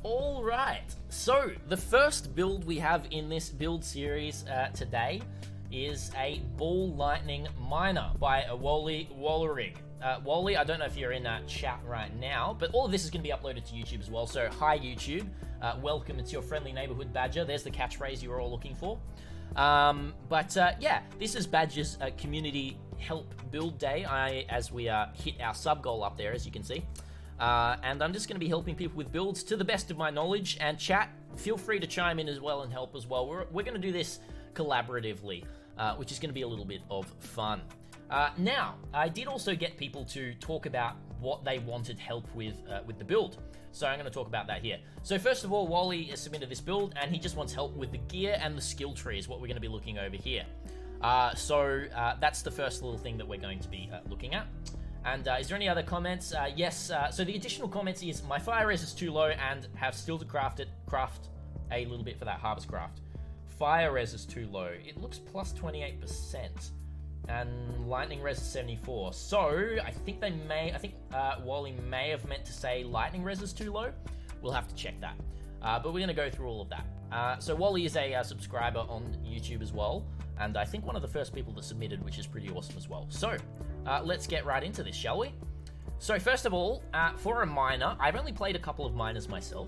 Alright, so the first build we have in this build series today is a ball lightning miner by a Wally Wallerig. Wally, I don't know if you're in chat right now, but all of this is going to be uploaded to YouTube as well. So hi YouTube, welcome, it's your friendly neighborhood badger. There's the catchphrase you were all looking for. Yeah, this is Badger's community help build day as we hit our sub goal up there, as you can see. And I'm just going to be helping people with builds to the best of my knowledge. And chat, feel free to chime in as well and help as well. We're going to do this collaboratively, which is going to be a little bit of fun. Now, I did also get people to talk about what they wanted help with the build. So I'm going to talk about that here. So first of all, Wally has submitted this build, and he just wants help with the gear and the skill tree is what we're going to be looking over here. That's the first little thing that we're going to be looking at. And is there any other comments? Yes, so the additional comments is, my fire res is too low and have still to craft a little bit for that harvest craft. Fire res is too low. It looks plus 28%. And lightning res is 74. So I think Wally may have meant to say lightning res is too low. We'll have to check that. But we're going to go through all of that. So Wally is a subscriber on YouTube as well. And I think one of the first people that submitted, which is pretty awesome as well. So let's get right into this, shall we? So first of all, for a miner, I've only played a couple of miners myself,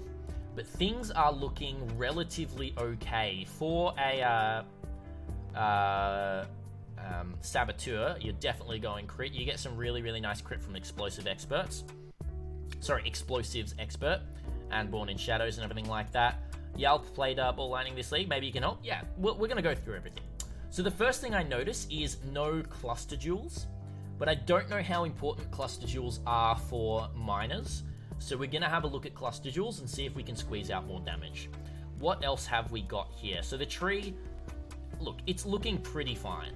but things are looking relatively okay. For a saboteur, you're definitely going crit. You get some really, really nice crit from explosives expert, and Born in Shadows and everything like that. Yalp played ball lightning this league. Maybe you can help. Yeah, we're going to go through everything. So the first thing I notice is no cluster jewels, but I don't know how important cluster jewels are for miners. So we're going to have a look at cluster jewels and see if we can squeeze out more damage. What else have we got here? So the tree, look, it's looking pretty fine.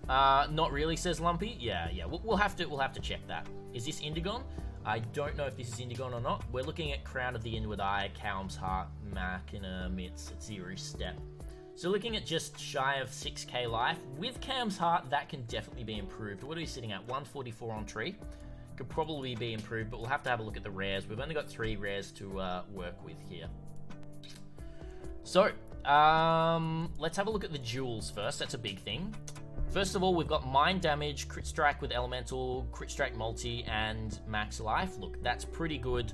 Not really, says Lumpy. Yeah. We'll have to check that. Is this Indigon? I don't know if this is Indigon or not. We're looking at Crown of the Inward Eye, Calm's Heart, Machina, Mitz, Zero Step. So looking at just shy of 6k life. With Cam's Heart, that can definitely be improved. What are we sitting at? 144 on tree. Could probably be improved, but we'll have to have a look at the rares. We've only got 3 rares to work with here. So, let's have a look at the jewels first. That's a big thing. First of all, we've got Mind Damage, Crit Strike with Elemental, Crit Strike Multi, and Max Life. Look, that's pretty good.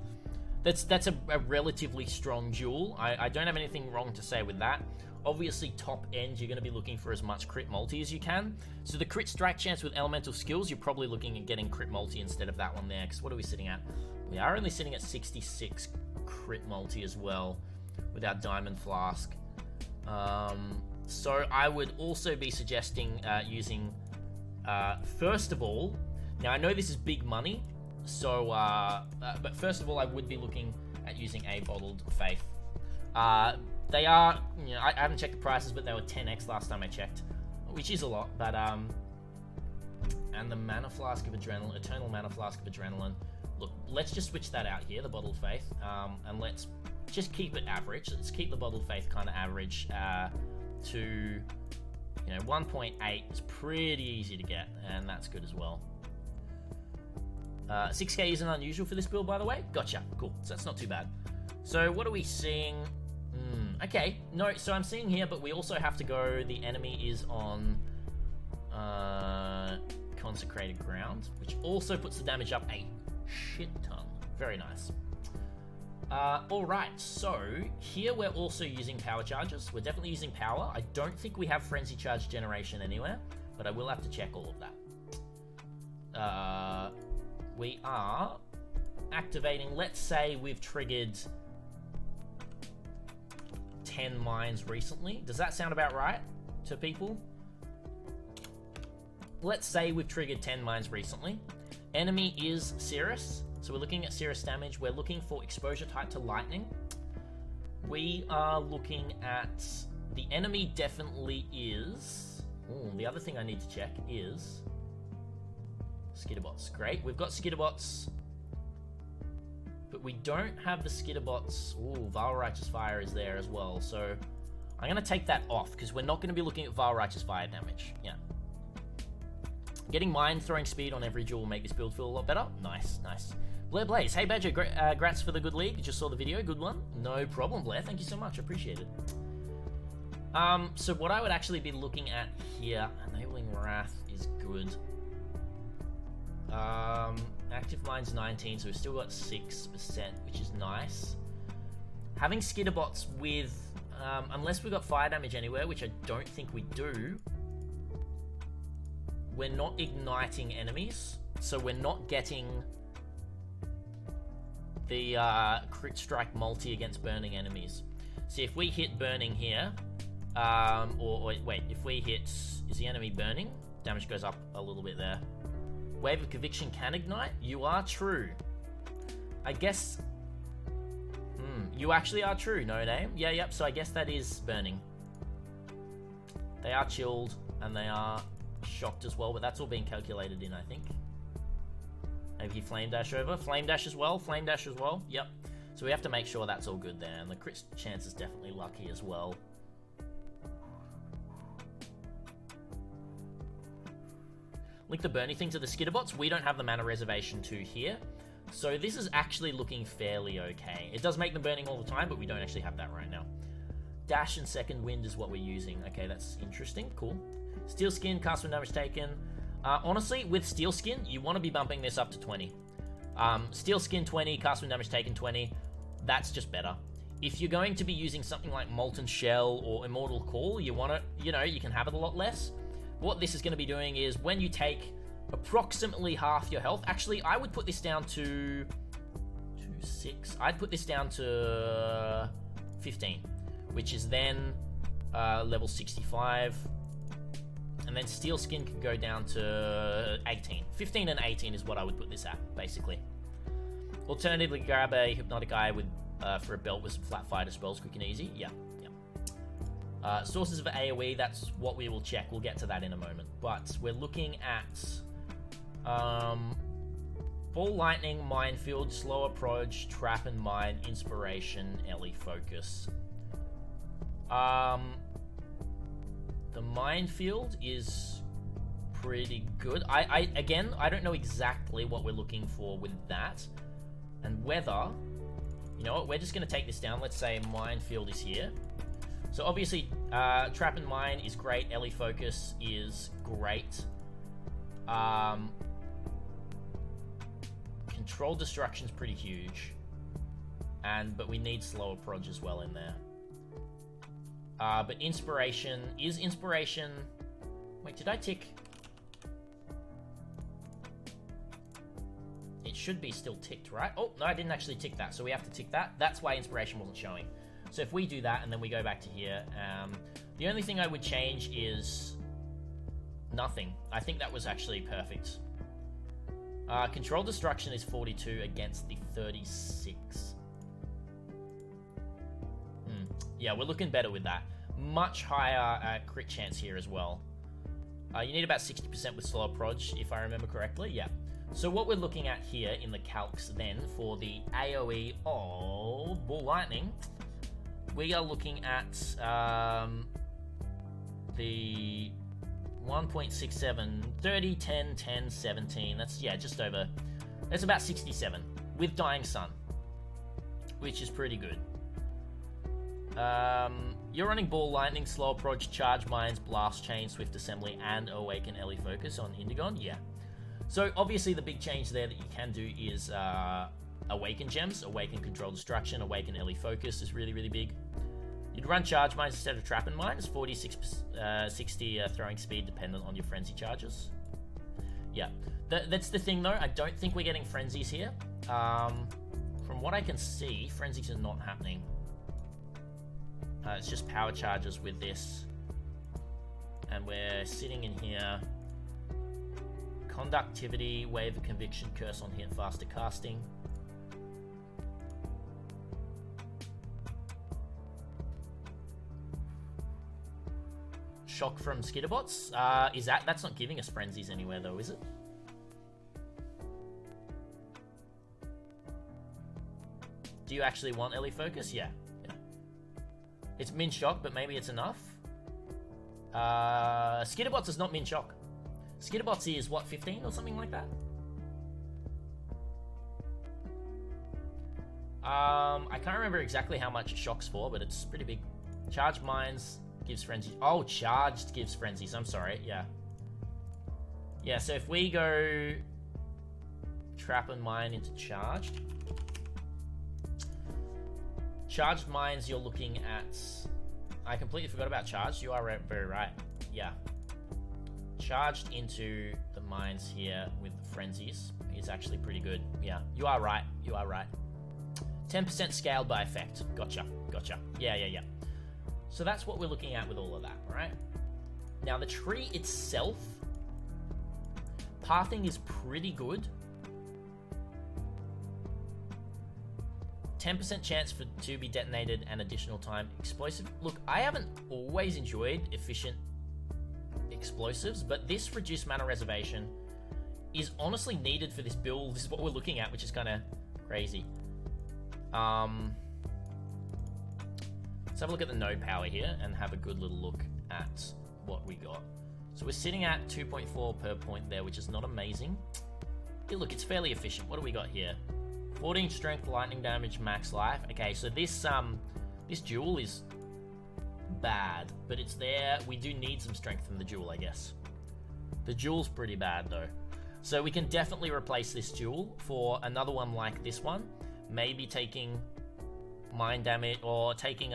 That's a relatively strong jewel. I don't have anything wrong to say with that. Obviously, top end, you're going to be looking for as much crit multi as you can. So the crit strike chance with elemental skills, you're probably looking at getting crit multi instead of that one there. Because what are we sitting at? We are only sitting at 66 crit multi as well with our diamond flask. So I would also be suggesting using, first of all, now I know this is big money, so but first of all, I would be looking at using a Bottled Faith. They are, you know, I haven't checked the prices, but they were 10x last time I checked, which is a lot, but, and the Mana Flask of Adrenaline, Eternal Mana Flask of Adrenaline. Look, let's just switch that out here, the Bottled Faith, and let's just keep it average. Let's keep the Bottled Faith kind of average to, you know, 1.8 is pretty easy to get, and that's good as well. 6k isn't unusual for this build, by the way. Gotcha, cool, so that's not too bad. So what are we seeing? Okay, no, so I'm seeing here, but we also have to go, the enemy is on Consecrated Ground, which also puts the damage up a shit ton. Very nice. Alright, so here we're also using power charges. We're definitely using power. I don't think we have Frenzy Charge generation anywhere, but I will have to check all of that. We are activating, let's say we've triggered 10 mines recently. Does that sound about right to people? Let's say we've triggered 10 mines recently. Enemy is Cirrus, so we're looking at Cirrus damage. We're looking for exposure type to lightning. We are looking at, the enemy definitely is, the other thing I need to check is Skitterbots. Great, we've got Skitterbots, but we don't have the Skitterbots. Vile Righteous Fire is there as well, so I'm going to take that off, because we're not going to be looking at Vile Righteous Fire damage. Yeah. Getting mind throwing speed on every duel will make this build feel a lot better. Nice, nice. Blair Blaze, hey Badger, grats for the good league. Just saw the video, good one. No problem, Blair. Thank you so much, appreciate it. So what I would actually be looking at here, enabling Wrath is good. Active mine's 19, so we've still got 6%, which is nice. Having skitterbots with, unless we've got fire damage anywhere, which I don't think we do, we're not igniting enemies, so we're not getting the crit strike multi against burning enemies. See, if we hit burning here, wait, if we hit, is the enemy burning? Damage goes up a little bit there. Wave of Conviction can ignite? You are true. I guess, you actually are true, no name. Yeah, yep, so I guess that is burning. They are chilled, and they are shocked as well, but that's all being calculated in, I think. Maybe Flame Dash over. Flame Dash as well, Flame Dash as well, yep. So we have to make sure that's all good there, and the crit chance is definitely lucky as well. Link the burning thing to the skitterbots. We don't have the mana reservation to here, so this is actually looking fairly okay. It does make them burning all the time, but we don't actually have that right now. Dash and second wind is what we're using. Okay, that's interesting, cool. Steel skin, cast when damage taken. Honestly, with steel skin, you want to be bumping this up to 20. Steel skin 20, cast when damage taken 20. That's just better. If you're going to be using something like Molten Shell or Immortal Call, you want to, you can have it a lot less. What this is going to be doing is when you take approximately half your health, actually, I would put this down to 6. I'd put this down to 15, which is then level 65. And then Steel Skin can go down to 18. 15 and 18 is what I would put this at, basically. Alternatively, grab a Hypnotic Eye with for a belt with some flat fighter spells, quick and easy. Yeah. Sources of AoE, that's what we will check. We'll get to that in a moment. But we're looking at Ball Lightning, Minefield, Slow Approach, Trap and Mine, Inspiration, Ellie Focus. The Minefield is pretty good. Again, I don't know exactly what we're looking for with that. And whether, you know what, we're just going to take this down. Let's say Minefield is here. So obviously, Trap and Mine is great. Ellie Focus is great. Controlled Destruction is pretty huge. But we need Slow Approach as well in there. But Inspiration, is Inspiration... Wait, did I tick? It should be still ticked, right? Oh, no, I didn't actually tick that, so we have to tick that. That's why Inspiration wasn't showing. So if we do that, and then we go back to here, the only thing I would change is nothing. I think that was actually perfect. Controlled Destruction is 42 against the 36. Yeah, we're looking better with that. Much higher crit chance here as well. You need about 60% with Slow Approach, if I remember correctly. Yeah. So what we're looking at here in the calcs then for the AoE of Ball Lightning, we are looking at the 1.67, 30, 10, 10, 17. That's, yeah, just over. That's about 67 with Dying Sun, which is pretty good. You're running Ball Lightning, Slow Approach, Charge Mines, Blast Chain, Swift Assembly, and Awaken Ellie Focus on Indigon. Yeah. So obviously the big change there that you can do is Awaken Gems, Awaken Control Destruction, Awaken Ellie Focus is really, really big. You'd run Charge Mines instead of Trap and Mines, 60 throwing speed dependent on your Frenzy charges. Yeah, that's the thing though, I don't think we're getting Frenzies here. From what I can see, Frenzies are not happening. It's just power charges with this. And we're sitting in here. Conductivity, Wave of Conviction, Curse on Hit, Faster Casting. Shock from Skitterbots. That's not giving us Frenzies anywhere though, is it? Do you actually want Ellie Focus? Yeah. It's Min Shock, but maybe it's enough. Skitterbots is not Min Shock. Skitterbots is what, 15 or something like that? I can't remember exactly how much it shocks for, but it's pretty big. Charged mines gives frenzies. Oh, charged gives frenzies. I'm sorry. Yeah. Yeah, so if we go trap and mine into charged. Charged mines, you're looking at... I completely forgot about charged. You are very right. Yeah. Charged into the mines here with the frenzies is actually pretty good. Yeah, you are right. You are right. 10% scaled by effect. Gotcha. Gotcha. Yeah. So that's what we're looking at with all of that, right? Now, the tree itself, pathing is pretty good. 10% chance to be detonated and additional time. Explosive. Look, I haven't always enjoyed efficient explosives, but this reduced mana reservation is honestly needed for this build. This is what we're looking at, which is kind of crazy. Let's have a look at the node power here and have a good little look at what we got. So we're sitting at 2.4 per point there, which is not amazing. Yeah, look, it's fairly efficient. What do we got here? 14 strength, lightning damage, max life. Okay, so this jewel is bad, but it's there. We do need some strength from the jewel, I guess. The jewel's pretty bad though. So we can definitely replace this jewel for another one like this one. Maybe taking mind damage, or taking,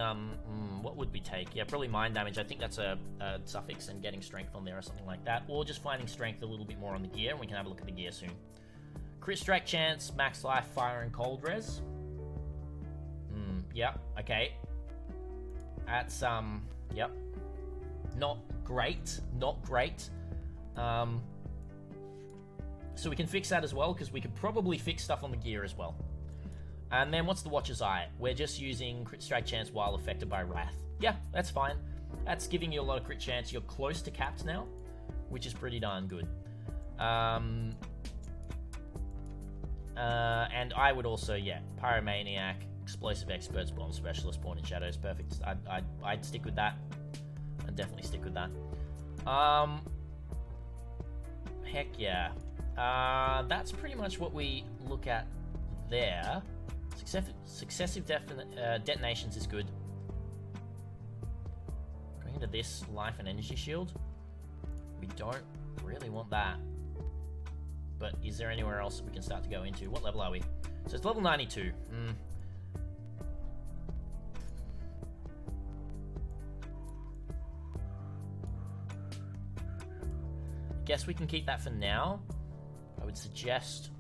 what would we take? Yeah, probably mind damage. I think that's a suffix, and getting strength on there or something like that. Or just finding strength a little bit more on the gear, and we can have a look at the gear soon. Crit strike chance, max life, fire and cold res. Yeah, okay. That's, yep. Not great, not great. So we can fix that as well, because we could probably fix stuff on the gear as well. And then what's the Watcher's Eye? We're just using crit strike chance while affected by Wrath. Yeah, that's fine. That's giving you a lot of crit chance. You're close to capped now, which is pretty darn good. And I would also, yeah, Pyromaniac, Explosive Experts, Bomb Specialist, Born in Shadows, perfect. I'd stick with that. I'd definitely stick with that. Heck yeah. That's pretty much what we look at there. Successive detonations is good. Going into this life and energy shield, we don't really want that. But is there anywhere else we can start to go into? What level are we? So it's level 92. Guess we can keep that for now. I would suggest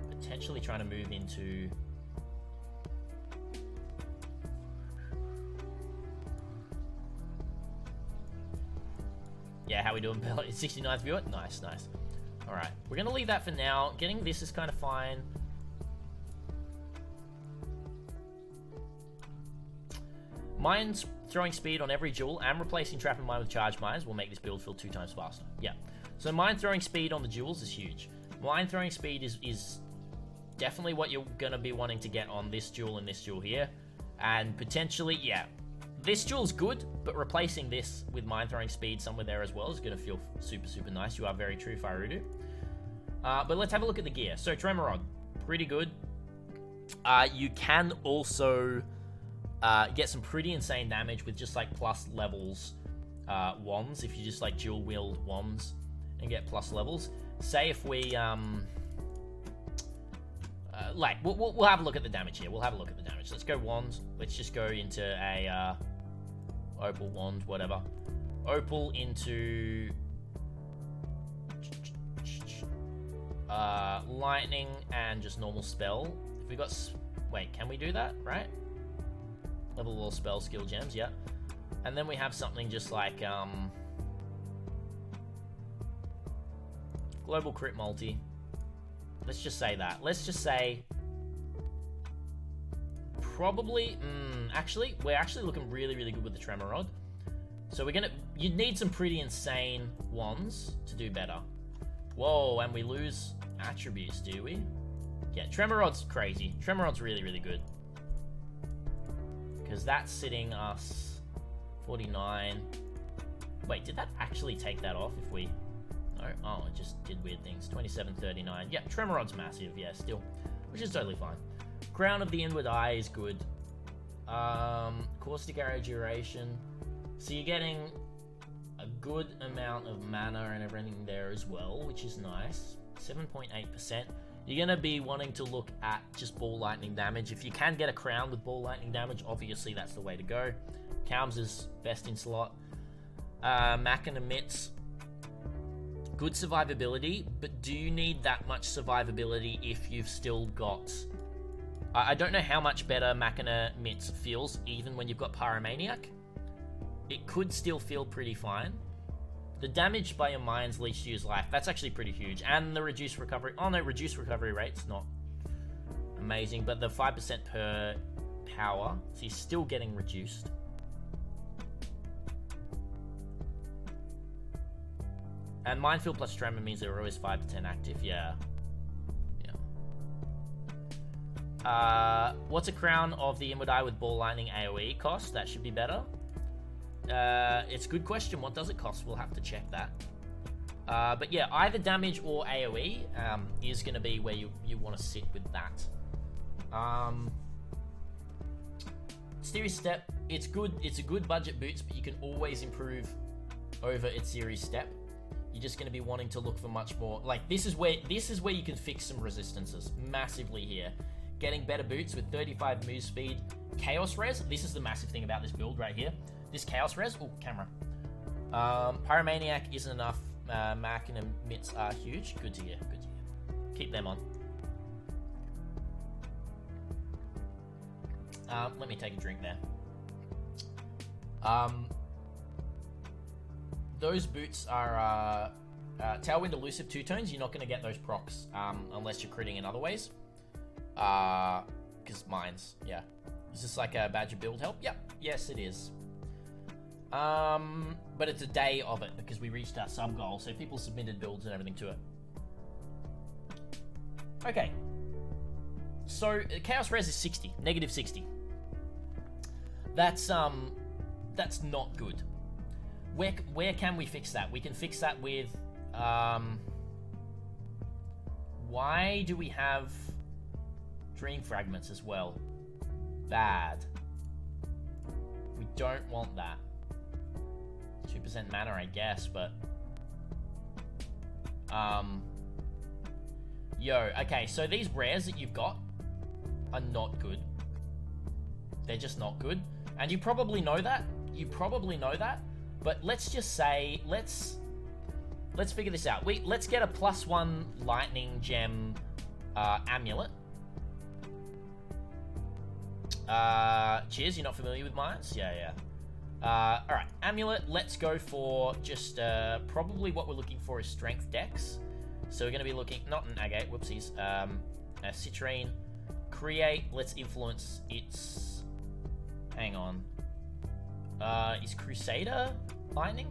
potentially trying to move into... Yeah, how we doing, Bill? It's 69th viewer? Nice, nice. Alright, we're going to leave that for now. Getting this is kind of fine. Mines throwing speed on every jewel and replacing trap and mine with charge mines will make this build feel 2 times faster. Yeah. So mine throwing speed on the jewels is huge. Mine throwing speed is definitely what you're going to be wanting to get on this jewel and this jewel here. And potentially, yeah, this jewel's good, but replacing this with mine throwing speed somewhere there as well is going to feel super, super nice. You are very true, Fairudu. But let's have a look at the gear. So Tremor Rod, pretty good. You can also get some pretty insane damage with just like plus levels wands, if you just like dual wield wands and get plus levels. Say if we like we'll have a look at the damage here. We'll have a look at the damage. Let's go wand. Let's just go into a opal wand, whatever. Opal into lightning and just normal spell. If we got, wait, can we do that? Right? Level all spell skill gems, yeah. And then we have something just like global crit multi. Let's just say that. Let's just say probably actually we're actually looking really, really good with the Tremor Rod. So we're gonna, you'd need some pretty insane wands to do better. Whoa, and we lose attributes, do we? Yeah, Tremor Rod's crazy. Tremor Rod's really, really good. Because that's sitting us 49. Wait, did that actually take that off if we... No. Oh, it just did weird things. 2739. Yeah, Tremor Rod's massive. Yeah, still, which is totally fine. Crown of the Inward Eye is good. Caustic Arrow duration. So you're getting a good amount of mana and everything there as well, which is nice. 7.8%. You're going to be wanting to look at just ball lightning damage. If you can get a crown with ball lightning damage, obviously that's the way to go. Calms is best in slot. Machina Mitts, good survivability, but do you need that much survivability if you've still got... I don't know how much better Machina Mitts feels even when you've got Pyromaniac. It could still feel pretty fine. The damage by your mines leads to use life. That's actually pretty huge. And the reduced recovery... Oh no, reduced recovery rate's not amazing, but the 5% per power, so you're still getting reduced. And Minefield plus Tremor means they're always 5 to 10 active, yeah. What's a Crown of the Inward Eye with Ball Lightning AoE cost? That should be better. It's a good question. What does it cost? We'll have to check that. But yeah, either damage or AoE is going to be where you want to sit with that. Series Step, it's good. It's a good budget boots, but you can always improve over its Series Step. You're just going to be wanting to look for much more. Like this is where you can fix some resistances massively here. Getting better boots with 35 move speed, Chaos Res. This is the massive thing about this build right here. This Chaos Res. Oh, camera. Pyromaniac isn't enough. Machina Mitts are huge. Good to hear. Good to hear. Keep them on. Let me take a drink there. Those boots are Tailwind Elusive 2-tones. You're not going to get those procs unless you're critting in other ways. Because mines, yeah. Is this like a Badger build help? Yep, yes it is. But it's a day of it because we reached our sub goal, so people submitted builds and everything to it. Okay. So Chaos Res is 60, negative 60. That's not good. Where can we fix that? We can fix that with why do we have Dream Fragments as well? Bad. We don't want that. 2% mana, I guess, but okay, so these rares that you've got are not good. They're just not good. And you probably know that. You probably know that. But let's just say, let's figure this out. Let's get a +1 lightning gem amulet. Cheers, you're not familiar with mines? Yeah. Alright, amulet, let's go for just, probably what we're looking for is strength dex. So we're going to be looking, not an agate, whoopsies, citrine, create, let's influence its, hang on, is Crusader lightning?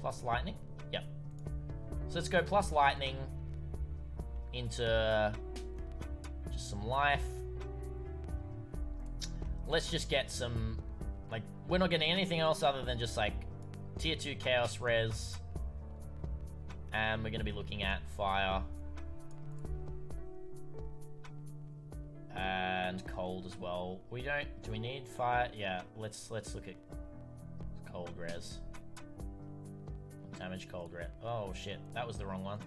Plus lightning? Yep. So let's go plus lightning into just some life. Let's just get some, like, we're not getting anything else other than just, like, tier 2 Chaos Res. And we're going to be looking at fire. And cold as well. Do we need fire? Yeah, let's look at cold res. Damage cold res. Oh shit, that was the wrong one.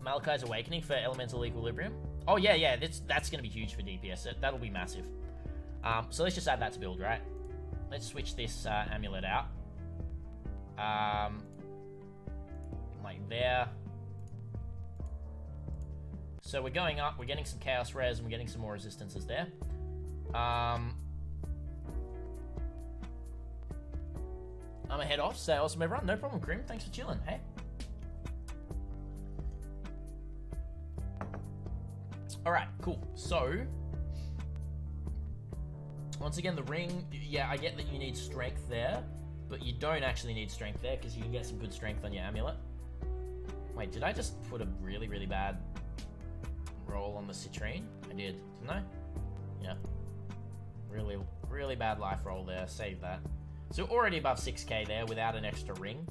Malachi's Awakening for Elemental Equilibrium. Oh yeah, that's going to be huge for DPS. That'll be massive. So let's just add that to build, right? Let's switch this amulet out. Like there. So we're going up, we're getting some Chaos Res, and we're getting some more resistances there. I'm gonna head off, say awesome everyone. No problem, Grim. Thanks for chilling, hey? Alright, cool. So, once again, the ring, yeah, I get that you need strength there, but you don't actually need strength there, because you can get some good strength on your amulet. Wait, did I just put a really, really bad roll on the citrine? I did, didn't I? Yeah. Really, really bad life roll there. Save that. So already above 6k there without an extra ring.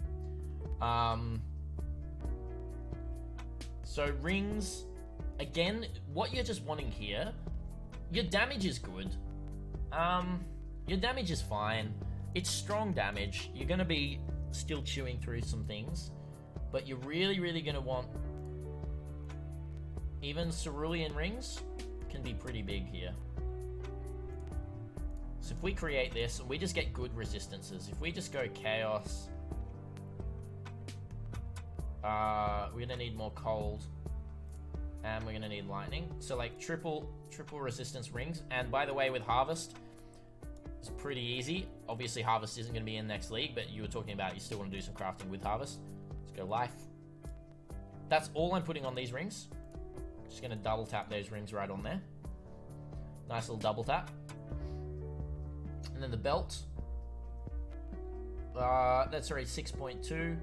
So rings, again, what you're just wanting here, your damage is good. Your damage is fine. It's strong damage. You're going to be still chewing through some things, but you're really, really going to want, even cerulean rings can be pretty big here. So if we create this and we just get good resistances, if we just go chaos, we're gonna need more cold, and we're gonna need lightning. So like triple resistance rings. And by the way, with harvest, it's pretty easy. Obviously harvest isn't gonna be in next league, but you were talking about you still want to do some crafting with harvest. Let's go life. That's all I'm putting on these rings. Just gonna double tap those rings right on there. Nice little double tap. And then the belt. That's already 6.2.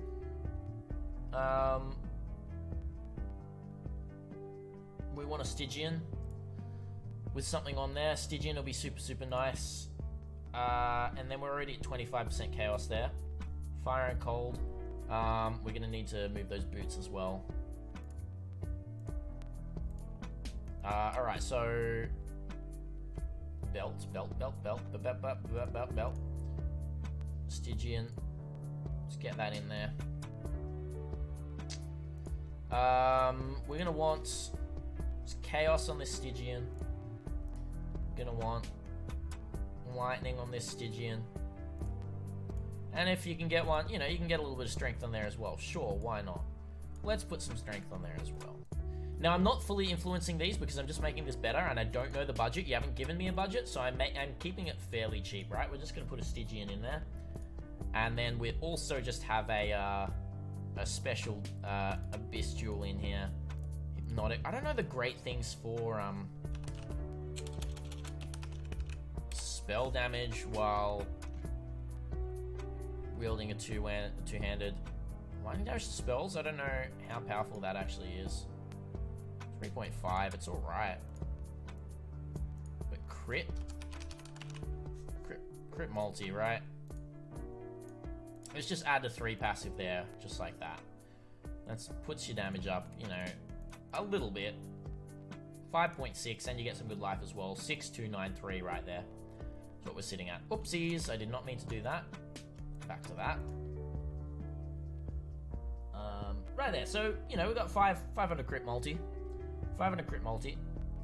We want a Stygian with something on there. Stygian will be super, super nice. And then we're already at 25% chaos there. Fire and cold. We're gonna need to move those boots as well. Alright, so belt. Stygian. Let's get that in there. We're gonna want chaos on this Stygian. Gonna want lightning on this Stygian. And if you can get one, you know, you can get a little bit of strength on there as well. Sure, why not? Let's put some strength on there as well. Now, I'm not fully influencing these because I'm just making this better and I don't know the budget. You haven't given me a budget, so I'm keeping it fairly cheap, right? We're just going to put a Stygian in there. And then we also just have a special Abyss Jewel in here. Hypnotic. I don't know the great things for spell damage while wielding a two-handed. Lightning damage to spells? I don't know how powerful that actually is. 3.5, it's alright. But crit multi, right? Let's just add a 3 passive there, just like that. That puts your damage up, you know, a little bit. 5.6, and you get some good life as well. 6,293 right there. That's what we're sitting at. Oopsies, I did not mean to do that. Back to that. Right there, so, you know, we've got 500 crit multi. 500 crit multi.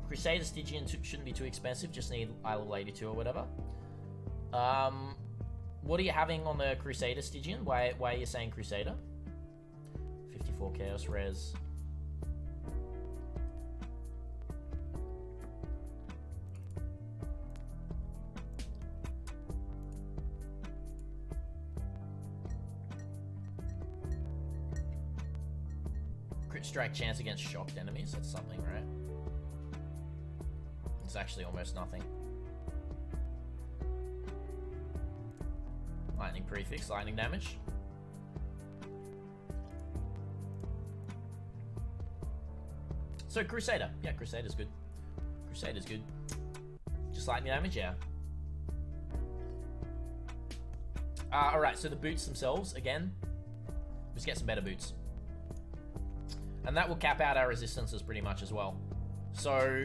Crusader Stygian shouldn't be too expensive, just need Isle of Lady 2 or whatever. What are you having on the Crusader Stygian? Why are you saying Crusader? 54 Chaos Res. Crit strike chance against shocked enemies, that's something, right? It's actually almost nothing. Lightning prefix, lightning damage. So Crusader, yeah, Crusader's good. Crusader's good. Just lightning damage, yeah. Alright, so the boots themselves, again, let's get some better boots. And that will cap out our resistances pretty much as well. So,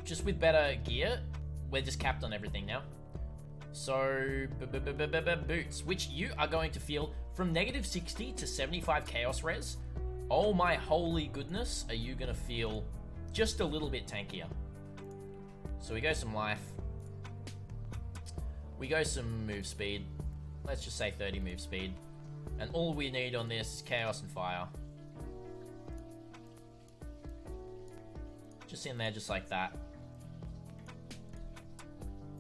just with better gear, we're just capped on everything now. So, boots, which you are going to feel from negative 60 to 75 chaos res. Oh my holy goodness, are you going to feel just a little bit tankier. So we go some life. We go some move speed. Let's just say 30 move speed. And all we need on this is chaos and fire. Just in there, just like that.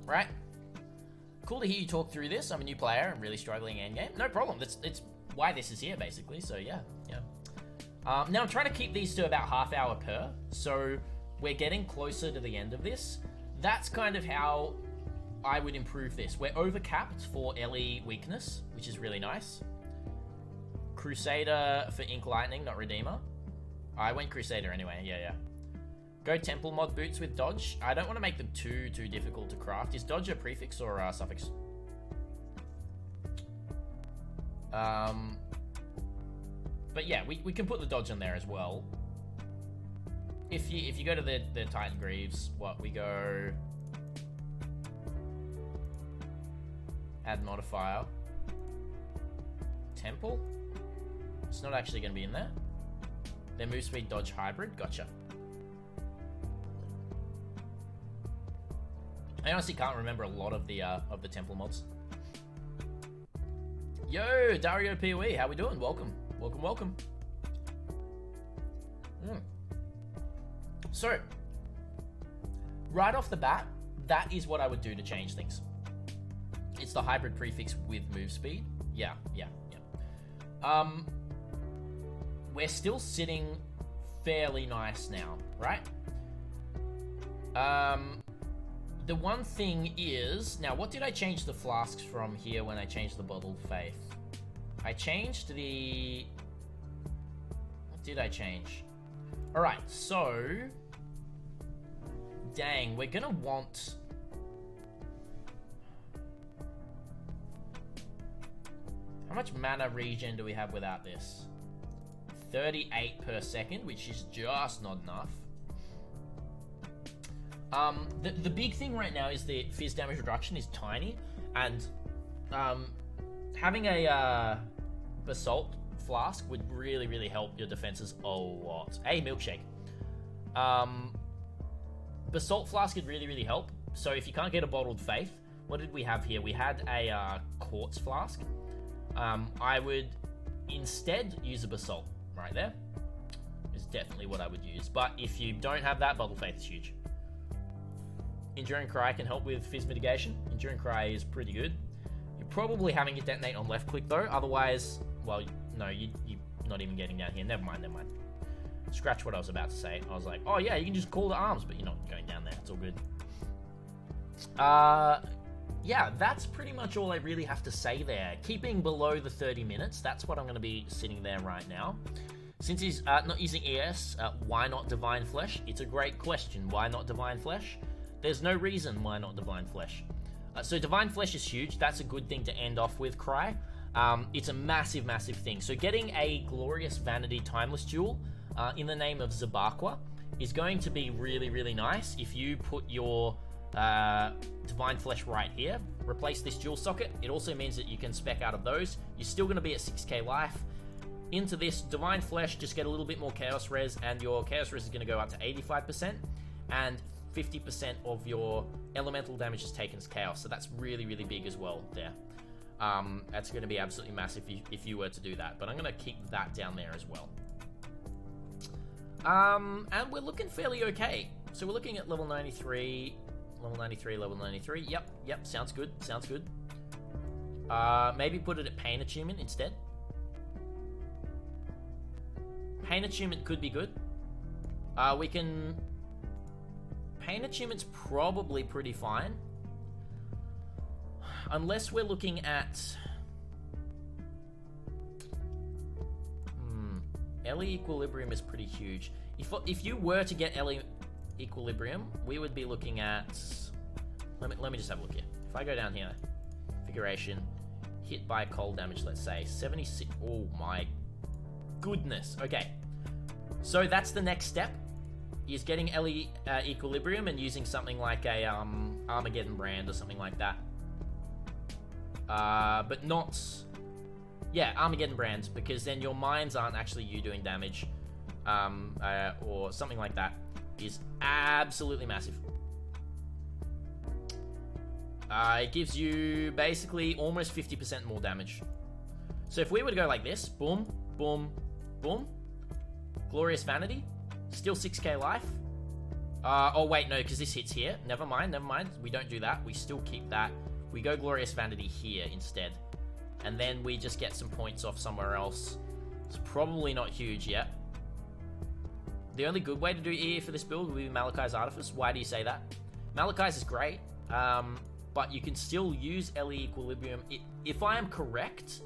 Right? Cool to hear you talk through this. I'm a new player. I'm really struggling endgame. No problem. It's why this is here, basically. So, yeah. Now, I'm trying to keep these to about half hour per. So, we're getting closer to the end of this. That's kind of how I would improve this. We're over-capped for LE weakness, which is really nice. Crusader for Ink Lightning, not Redeemer. I went Crusader anyway. Yeah. Go Temple mod boots with dodge. I don't want to make them too difficult to craft. Is dodge a prefix or a suffix? But yeah, we can put the dodge in there as well. If you go to the Titan Greaves, we go add modifier. Temple? It's not actually going to be in there. Then move speed dodge hybrid. Gotcha. I honestly can't remember a lot of the temple mods. Yo, Dario PoE, how we doing? Welcome. Welcome. So, right off the bat, that is what I would do to change things. It's the hybrid prefix with move speed. Yeah. We're still sitting fairly nice now, right? The one thing is, now what did I change the flasks from here when I changed the bottled faith? I changed the... What did I change? Alright, so... Dang, we're gonna want... How much mana regen do we have without this? 38 per second, which is just not enough. The big thing right now is the fizz damage reduction is tiny, and having a basalt flask would really help your defenses a lot. Hey, milkshake. Basalt flask would really help. So if you can't get a bottled faith, what did we have here? We had a quartz flask. I would instead use a basalt right there. Is definitely what I would use. But if you don't have that, bottled faith is huge. Enduring Cry can help with fizz mitigation. Enduring Cry is pretty good. You're probably having it detonate on left click though. Otherwise, well, no, you're not even getting down here. Never mind. Scratch what I was about to say. I was like, oh yeah, you can just call the arms, but you're not going down there. It's all good. Yeah, that's pretty much all I really have to say there. Keeping below the 30 minutes, that's what I'm going to be sitting there right now. Since he's not using ES, why not Divine Flesh? It's a great question. Why not Divine Flesh? There's no reason why not Divine Flesh. So Divine Flesh is huge. That's a good thing to end off with, Cry. It's a massive thing. So getting a Glorious Vanity Timeless Jewel in the name of Zabaqua is going to be really nice. If you put your Divine Flesh right here, replace this jewel socket, it also means that you can spec out of those. You're still going to be at 6k life. Into this Divine Flesh, just get a little bit more Chaos Res, and your Chaos Res is going to go up to 85%, and 50% of your elemental damage is taken as Chaos, so that's really big as well there. That's going to be absolutely massive if you were to do that, but I'm going to keep that down there as well. And we're looking fairly okay. So we're looking at level 93, level 93. Yep, sounds good. Maybe put it at Pain Achievement instead. Pain Achievement could be good. Pain Achievement's probably pretty fine. Unless we're looking at... LE Equilibrium is pretty huge. If you were to get LE Equilibrium, we would be looking at... Let me just have a look here. If I go down here, configuration, hit by cold damage, let's say, 76... Oh my goodness. Okay. So that's the next step, is getting LE Equilibrium and using something like a Armageddon brand or something like that. But not... Yeah, Armageddon brands, because then your mines aren't actually you doing damage, or something like that, is absolutely massive. It gives you basically almost 50% more damage. So if we were to go like this, boom, boom, boom, Glorious Vanity, still 6k life. Oh wait, no, because this hits here. Never mind. We don't do that. We still keep that. We go Glorious Vanity here instead. And then we just get some points off somewhere else. It's probably not huge yet. The only good way to do EE for this build would be Malachai's Artifice. Why do you say that? Malachai's is great, but you can still use LE Equilibrium if I am correct,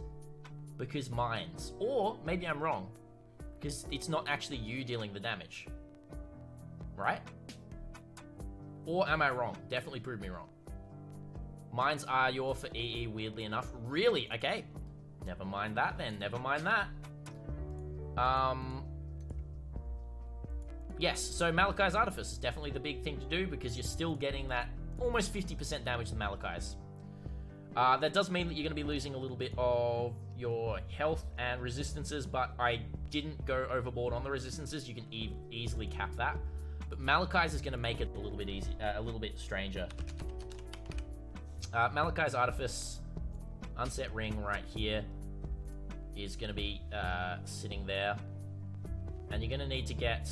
because mines. Or maybe I'm wrong, because it's not actually you dealing the damage. Right? Or am I wrong? Definitely prove me wrong. Mines are your for EE, weirdly enough. Really? Okay. Never mind that then. Never mind that. Yes, so Malachi's Artifice is definitely the big thing to do because you're still getting that almost 50% damage to Malachi's. That does mean that you're going to be losing a little bit of your health and resistances, but I didn't go overboard on the resistances. You can easily cap that. But Malachi's is going to make it a little bit a little bit stranger. Malachi's Artifice, Unset Ring right here, is going to be sitting there. And you're going to need to get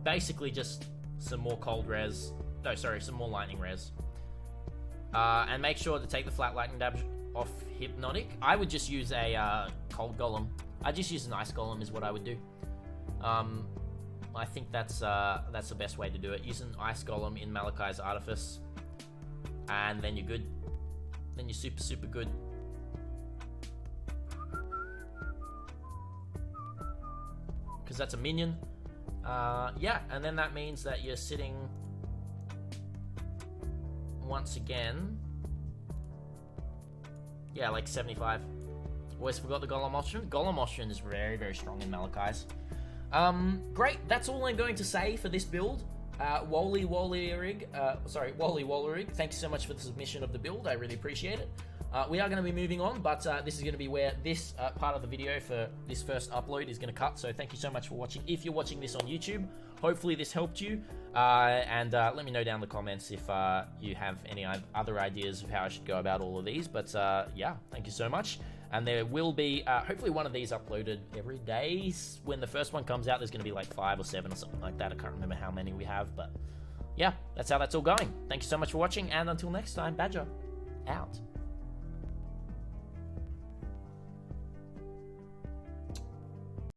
basically just some more cold res. No, sorry, some more lightning res. And make sure to take the flat lightning damage off Hypnotic. I would just use a cold golem. I'd just use an ice golem is what I would do. I think that's the best way to do it. Use an ice golem in Malachi's Artifice. And then you're good. Then you're super, super good. Because that's a minion. Yeah, and then that means that you're sitting once again. Yeah, like 75. Always forgot the Golem Austrian. Golem Austrian is very, very strong in Malachi's. Great, that's all I'm going to say for this build. Wally Wallerig, thank you so much for the submission of the build. I really appreciate it. We are going to be moving on, but this is going to be where this part of the video for this first upload is going to cut. So thank you so much for watching. If you're watching this on YouTube, hopefully this helped you. And let me know down in the comments if you have any other ideas of how I should go about all of these. But yeah, thank you so much. And there will be hopefully one of these uploaded every day. When the first one comes out, there's going to be like 5 or 7 or something like that. I can't remember how many we have, but yeah, that's how that's all going. Thank you so much for watching, and until next time, Badger out.